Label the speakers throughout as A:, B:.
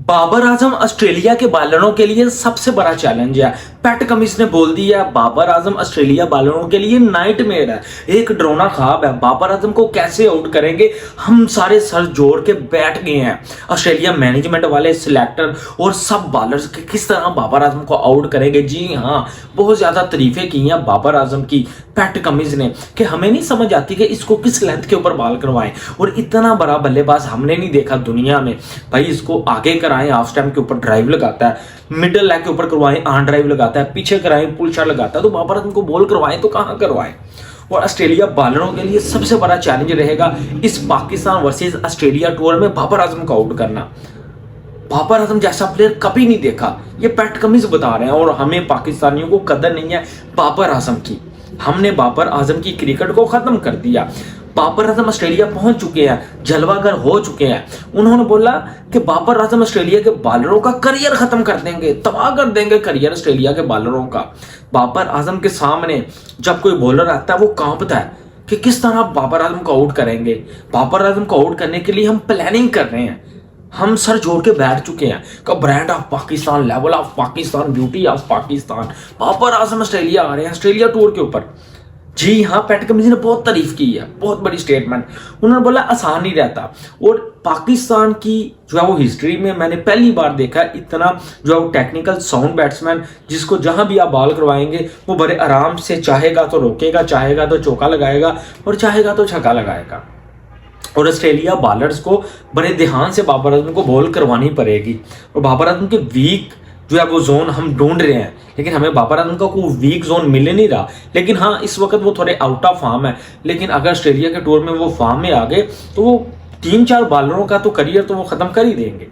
A: Babar Azam Australia के बॉलरों के लिए सबसे बड़ा चैलेंज है। पैट कमिंस ने बोल दिया बाबर आजम ऑस्ट्रेलिया बॉलरों के लिए नाइटमेयर है, एक डरावना ख्वाब है। बाबर आजम को कैसे आउट करेंगे, हम सारे सर जोड़ के बैठ गए हैं। ऑस्ट्रेलिया मैनेजमेंट वाले, सिलेक्टर और सब बॉलर्स के किस तरह बाबर आजम को आउट करेंगे। जी हाँ, बहुत ज्यादा तारीफें की हैं बाबर आजम की पैट कमिंस ने कि हमें नहीं समझ आती कि इसको किस लेंथ के ऊपर बॉल करवाएं, और इतना बड़ा बल्लेबाज हमने नहीं देखा दुनिया में। भाई इसको आगे कराएं, ऑफ स्टैम्प के ऊपर ड्राइव लगाता है, मिडिल लेग के ऊपर करवाएं ऑन ड्राइव लगाता है, पीछे कराएं पुल शॉट लगाता है, तो बाबर आजम को बॉल करवाएं तो कहां करवाएं। और ऑस्ट्रेलिया बॉलरों के लिए सबसे बड़ा चैलेंज रहेगा इस पाकिस्तान वर्सेस ऑस्ट्रेलिया टूर में बाबर आजम को आउट करना। बाबर आजम जैसा प्लेयर कभी नहीं देखा, ये पैट कमिंस बता रहे हैं। और हमें पाकिस्तानियों को कदर नहीं है बाबर आजम की। हमने बाबर आजम की क्रिकेट को खत्म कर दिया। बाबर आजम ऑस्ट्रेलिया पहुंच चुके हैं, जलवागर हो चुके हैं। उन्होंने बोला कि बाबर आजम ऑस्ट्रेलिया के बॉलरों का करियर खत्म कर देंगे, तबाह कर देंगे करियर ऑस्ट्रेलिया के बॉलरों का। बाबर आजम के सामने जब कोई बॉलर आता है वो कांपता है कि किस तरह बाबर आजम को आउट करेंगे। बाबर आजम को आउट करने के लिए हम प्लानिंग कर रहे हैं, हम सर जोड़ के बैठ चुके हैं कि brand of Pakistan, level of Pakistan, beauty of Pakistan. Babar Azam Australia आ रहे हैं ऑस्ट्रेलिया टूर के ऊपर। जी हाँ, पैट कमिंस ने बहुत तारीफ की है, बहुत बड़ी स्टेटमेंट। उन्होंने बोला आसान नहीं रहता, और पाकिस्तान की जो है वो हिस्ट्री में मैंने पहली बार देखा है इतना जो है वो टेक्निकल साउंड बैट्समैन, जिसको जहां भी आप बॉल करवाएंगे वो बड़े आराम से, चाहेगा तो रोकेगा, चाहेगा तो चौका लगाएगा और चाहेगा तो छक्का लगाएगा। और ऑस्ट्रेलिया बॉलर्स को बड़े ध्यान से बाबर आजम को बॉल करवानी पड़ेगी। और बाबर आजम के वीक जो है वो जोन हम ढूंढ रहे हैं, लेकिन हमें बाबर आजम का कोई वीक जोन मिल नहीं रहा। लेकिन हाँ, इस वक्त वो थोड़े आउट ऑफ फॉर्म है, लेकिन अगर ऑस्ट्रेलिया के टूर में वो फॉर्म में आ गए तो वो 3-4 बॉलरों का तो करियर तो वो खत्म कर ही देंगे।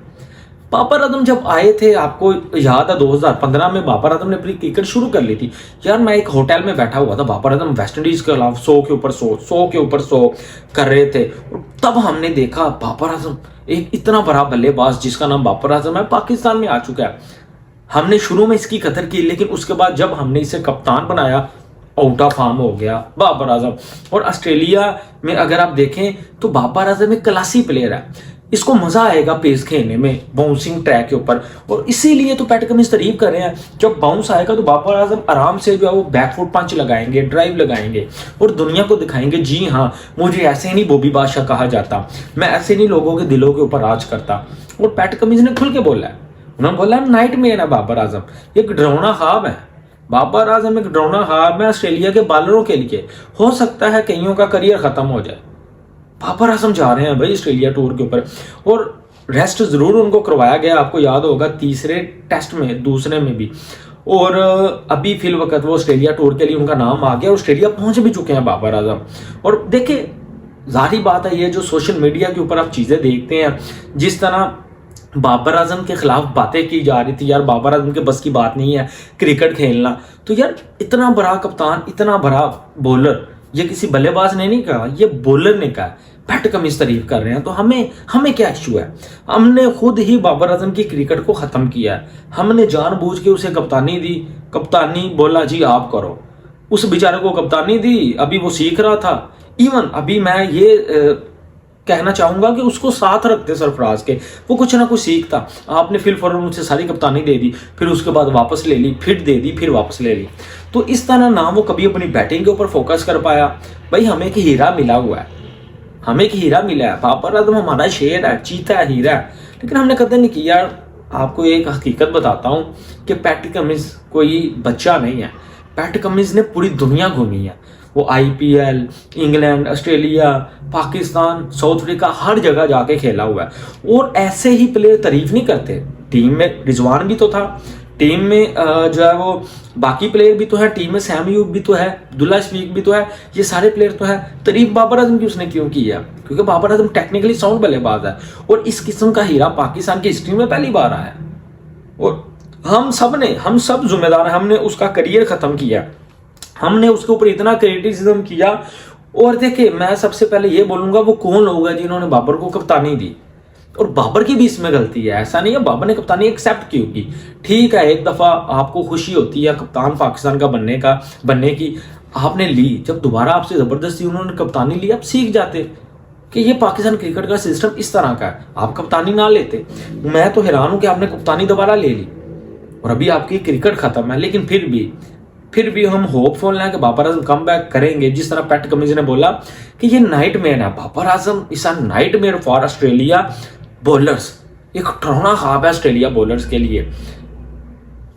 A: बाबर आजम जब आए थे, आपको याद है 2015 में बाबर आजम ने अपनी क्रिकेट शुरू कर ली थी। यार मैं एक होटल में बैठा हुआ था, बाबर आजम वेस्ट इंडीज के खिलाफ 100 के ऊपर 100 के ऊपर 100 कर रहे थे, और तब हमने देखा बाबर आजम एक इतना बड़ा बल्लेबाज जिसका नाम बाबर आजम है पाकिस्तान में आ चुका है। हमने शुरू में इसकी कदर की, लेकिन उसके बाद जब हमने इसे कप्तान बनाया, आउट ऑफ फॉर्म हो गया बाबर आजम। और ऑस्ट्रेलिया में अगर आप देखें तो बाबर आजम एक क्लासी प्लेयर है, इसको मजा आएगा पेस खेलने में, बाउंसिंग ट्रैक के ऊपर। और इसीलिए तो पैट कमिंस तारीफ कर रहे हैं, जब बाउंस आएगा तो बाबर आजम आराम से जो है वो बैकफुट पंच लगाएंगे, ड्राइव लगाएंगे और दुनिया को दिखाएंगे जी हाँ, मुझे ऐसे नहीं बॉबी बादशाह कहा जाता, मैं ऐसे नहीं लोगों के दिलों के ऊपर राज करता। और पैट कमिंस ने खुल के बोला है, उन्होंने बोला नाइटमेयर है बाबर आजम, एक डरावना ख्वाब है। बाबर आजम एक डरावना ख्वाब है ऑस्ट्रेलिया के बॉलरों के लिए। हो सकता है कईयों का करियर खत्म हो जाए। बाबर आजम जा रहे हैं भाई ऑस्ट्रेलिया टूर के ऊपर, और रेस्ट जरूर उनको करवाया गया, आपको याद होगा तीसरे टेस्ट में, दूसरे में भी। और अभी फिल वक्त वो ऑस्ट्रेलिया टूर के लिए उनका नाम आ गया, ऑस्ट्रेलिया पहुंच भी चुके हैं बाबर आजम। और देखिए जाहिर बात है, ये जो सोशल मीडिया के ऊपर आप चीजें देखते हैं, जिस तरह बाबर आजम के खिलाफ बातें की जा रही थी, यार बाबर आजम के बस की बात नहीं है क्रिकेट खेलना, तो यार इतना बड़ा कप्तान, इतना बड़ा बॉलर, ये किसी बल्लेबाज ने नहीं कहा, ये बॉलर ने कहा। पैट कमिंस तारीफ कर रहे हैं, तो हमें क्या इशू है। हमने खुद ही बाबर आजम की क्रिकेट को खत्म किया है, हमने जानबूझ के उसे कप्तानी दी, कप्तानी बोला जी आप करो, उस बेचारे को कप्तानी दी, अभी वो सीख रहा था। इवन अभी मैं ये कहना चाहूंगा कि उसको साथ रखते सरफराज के, वो कुछ ना कुछ सीखता। आपने फिल फॉरवर्ड मुझसे सारी कप्तानी दे दी, फिर उसके बाद वापस ले ली, फिर दे दी, फिर वापस ले ली, तो इस तरह ना वो कभी अपनी बैटिंग के ऊपर फोकस कर पाया। भाई हमें एक हीरा मिला हुआ है, हमें एक हीरा मिला है, बाबर आजम हमारा शेर है, चीता है, हीरा है, लेकिन हमने कदर नहीं की। यार आपको एक हकीकत बताता हूँ कि पैट कमिंस कोई बच्चा नहीं है। पैट कमिंस ने पूरी दुनिया घूमी है, वो IPL, England, Australia, Pakistan, South Africa, हर जगह जाके खेला हुआ है। और ऐसे ही प्लेयर तारीफ नहीं करते। टीम में रिजवान भी तो था, टीम में जो है वो बाकी प्लेयर भी तो है, टीम में सैम अयूब भी तो है, अब्दुल्ला शफीक भी तो है, ये सारे प्लेयर तो है। तारीफ बाबर आजम की उसने क्यों की है? क्योंकि बाबर आजम टेक्निकली साउंड बल्लेबाज है, और इस किस्म का हीरा पाकिस्तान की हिस्ट्री में पहली बार आया। और हम सब जिम्मेदार हैं, हमने उसका करियर खत्म किया, हमने उसके ऊपर इतना क्रिटिसिज्म किया। और देखिए मैं सबसे पहले ये बोलूंगा, वो कौन लोग हैं जिन्होंने बाबर को कप्तानी दी, और बाबर की भी इसमें गलती है। ऐसा नहीं है बाबर ने कप्तानी एक्सेप्ट की होगी, ठीक है, एक दफा आपको खुशी होती है कप्तान पाकिस्तान का बनने की, आपने ली। जब दोबारा आपसे जबरदस्ती उन्होंने कप्तानी ली, आप सीख जाते। कि ये पाकिस्तान क्रिकेट का सिस्टम इस तरह का है, आप कप्तानी ना लेते। मैं तो हैरान हूं कि आपने कप्तानी दोबारा ले ली और अभी आपकी क्रिकेट खत्म है। लेकिन फिर भी हम होपफुल हैं कि बाबर आजम कम बैक करेंगे। जिस तरह पैट कमिंस ने बोला कि ये नाइटमेयर है, Babar Azam is a nightmare for Australia bowlers. एक डरावना ख्वाब है ऑस्ट्रेलिया बॉलर्स के लिए।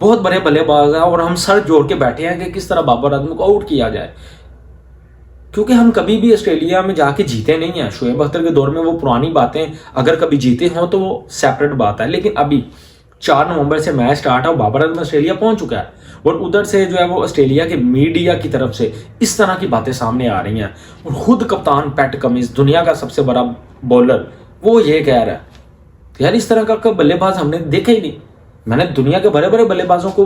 A: बहुत बड़े बल्लेबाज हैं और हम सर जोड़ के बैठे हैं कि किस तरह बाबर आजम को आउट किया जाए, क्योंकि हम कभी भी ऑस्ट्रेलिया में जाके जीते नहीं हैं। शोएब अख्तर के दौर में वो पुरानी बातें अगर कभी जीते हों तो वो सेपरेट बात है, लेकिन अभी 4 नवंबर से मैच स्टार्ट है और बाबर आजम ऑस्ट्रेलिया पहुंच चुका है और उधर से जो है वो ऑस्ट्रेलिया के मीडिया की तरफ से इस तरह की बातें सामने आ रही हैं और खुद कप्तान पैट कमिंस, दुनिया का सबसे बड़ा बॉलर, वो ये कह रहा है यार इस तरह का बल्लेबाज हमने देखा ही नहीं। मैंने दुनिया के बड़े बड़े बल्लेबाजों को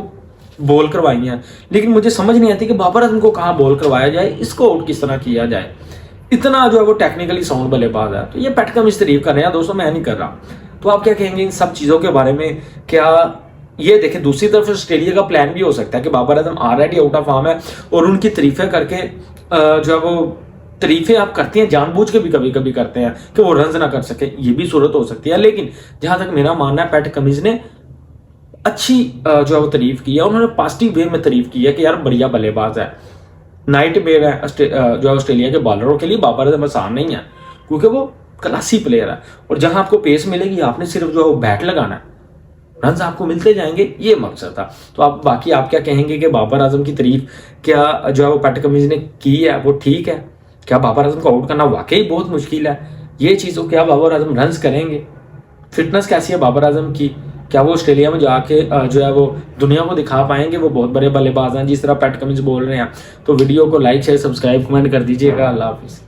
A: बॉल करवाई हैं, लेकिन मुझे समझ नहीं आती कि बाबर आजम को कहाँ बॉल करवाया जाए, इसको आउट किस तरह किया जाए। इतना जो है वो टेक्निकली साउंड बल्लेबाज है। तो ये पैट कमिंस तारीफ कर रहे हैं दोस्तों, मैं नहीं कर रहा। तो आप क्या कहेंगे इन सब चीज़ों के बारे में? क्या ये देखें दूसरी तरफ ऑस्ट्रेलिया का प्लान भी हो सकता है कि Babar Azam already out of form है और उनकी तारीफें करके जो है वो तारीफें आप करते हैं जानबूझ के भी कभी कभी करते हैं कि वो रन्स ना कर सके, ये भी सूरत हो सकती है। लेकिन जहां तक मेरा मानना है पैट कमिंस ने अच्छी जो है वो तारीफ की है, उन्होंने पॉजिटिव वे में तारीफ की है कि यार बढ़िया बल्लेबाज है, नाइटमेयर है जो है ऑस्ट्रेलिया के बॉलरों के लिए। बाबर आजम आसान नहीं है क्योंकि वो क्लासी प्लेयर है और जहां आपको पेस मिलेगी आपने सिर्फ जो है वो बैट लगाना है, रन्स आपको मिलते जाएंगे, ये मकसद था। तो आप बाकी आप क्या कहेंगे कि बाबर आजम की तारीफ क्या जो है वो पैट कमिंस ने की है वो ठीक है? क्या बाबर आजम को आउट करना वाकई बहुत मुश्किल है? ये चीज़ों क्या बाबर आजम रन्स करेंगे? फिटनेस कैसी है बाबर आजम की? क्या वो ऑस्ट्रेलिया में जाके जो है वो दुनिया को दिखा पाएंगे वो बहुत बड़े बल्लेबाज हैं जिस तरह पैट कमिंस बोल रहे हैं? तो वीडियो को लाइक शेयर सब्सक्राइब कमेंट कर दीजिएगा। अल्लाह हाफिज़।